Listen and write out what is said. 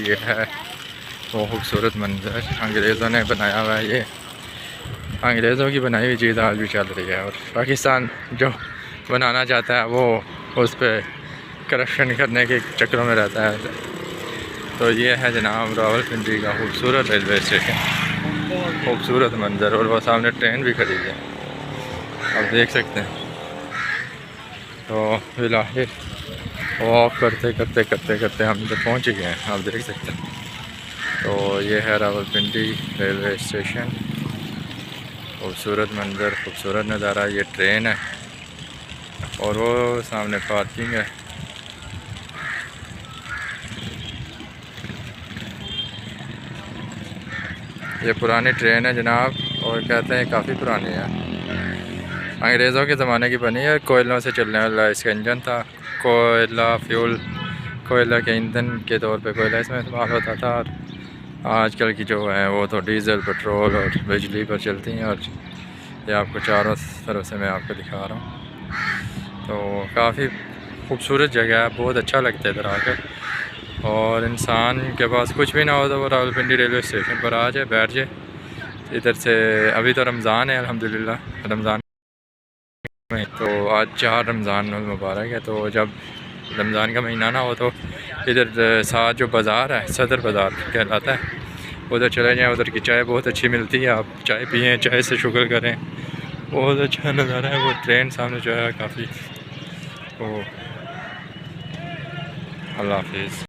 ये है वो खूबसूरत मंजर अंग्रेज़ों ने बनाया हुआ है। ये अंग्रेज़ों की बनाई हुई चीज़ आज भी चल रही है और पाकिस्तान जो बनाना चाहता है वो उस पर करप्शन करने के चक्करों में रहता है। तो ये है जनाब रावलपिंडी का खूबसूरत रेलवे स्टेशन, खूबसूरत मंजर। और वो सामने ट्रेन भी खड़ी है, आप देख सकते हैं। तो फिलहाल वॉक करते करते करते करते हम तो पहुँच गए हैं, आप देख सकते हैं। तो ये है रावलपिंडी रेलवे स्टेशन, खूबसूरत मंजर, खूबसूरत नज़ारा। ये ट्रेन है और वो सामने पार्किंग है। ये पुरानी ट्रेन है जनाब और कहते हैं काफ़ी पुरानी है, अंग्रेज़ों के ज़माने की बनी है। कोयलों से चलने वाला इसका इंजन था, कोयला फ्यूल, कोयला के ईंधन के तौर पे कोयला इसमें इस्तेमाल होता था। और आजकल की जो है वो तो डीज़ल, पेट्रोल और बिजली पर चलती हैं। और ये आपको चारों तरफ से मैं आपको दिखा रहा हूँ। तो काफ़ी खूबसूरत जगह है, बहुत अच्छा लगता है इधर आकर। और इंसान के पास कुछ भी ना हो तो वो रावलपिंडी रेलवे स्टेशन पर आ जाए, बैठ जाए। इधर से अभी तो रमज़ान है, अल्हम्दुलिल्लाह रमज़ान में, तो आज 4 रमज़ान मुबारक है। तो जब रमज़ान का महीना ना हो तो इधर साथ जो बाज़ार है, सदर बाज़ार कहलाता है, उधर चले जाएँ। उधर की चाय बहुत अच्छी मिलती है, आप चाय पिएँ, चाय से शुक्र करें, बहुत अच्छा नज़ारा है। वो ट्रेन सामने जो है काफ़ी। तो अल्लाह हाफिज़।